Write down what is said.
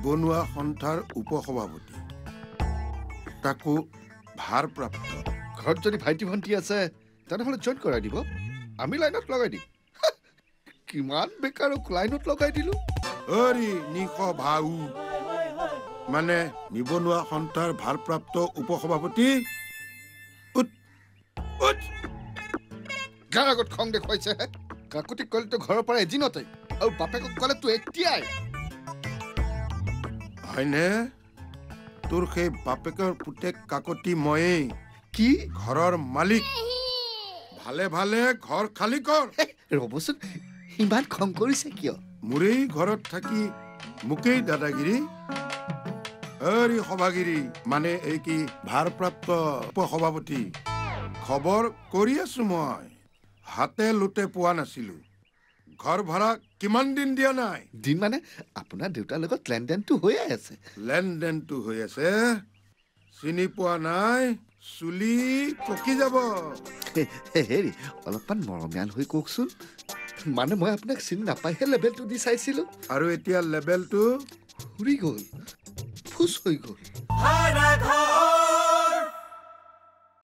নিবনুৱা সন্থাৰ উপসভাপতি তাকো ভাৰপ্ৰাপ্ত ঘৰত যদি ভাইটি ভণ্টি আছে তেনেহ'লে জইন কৰাই দিব আমি লাইনত লগাই দিম কিমান বেকাৰক লাইনত লগাই দিলো অৰি নিশ ভাউ মানে নিবনুৱা সন্থাৰ ভাৰপ্ৰাপ্ত উপসভাপতি গাৰ আগত খং দেখুৱাইছে কাকুতি কলিতো ঘৰৰ পৰা এদিনতে আৰু বাপেকক ক'লেতো এতিয়াই হয়নে তোৰ সেই বাপেকৰ পুতেক কাকতি ময়েই কি ঘৰৰ মালিক ভালে ভালে ঘৰ খালী কৰ ৰ'বচোন ইমান খং কৰিছে কিয় মোৰেই ঘৰত থাকি মোকেই দাদাগিৰি অৰি সভাগিৰি মানে এই কি ভাৰপ্ৰাপ্ত উপসভাপতি খবৰ কৰি আছো মই হাতে লোটে পোৱা নাছিলো ঘৰ ভাড়া কিমান দিন দিয়া নাই দিন মানে আপোনাৰ দেউতাৰ লগত লেনদেনটো হৈয়ে আছে লেনদেনটো হৈ আছে চিনি পোৱা নাই চুলি পকি যাব হেৰি অলপমান মৰমীয়াল হৈ কওকচোন মানে মই আপোনাক চিনি নাপাইহে লেবেলটো দি চাইছিলো আৰু এতিয়া লেবেলটো উৰি গ'ল ফুচ হৈ গ'ল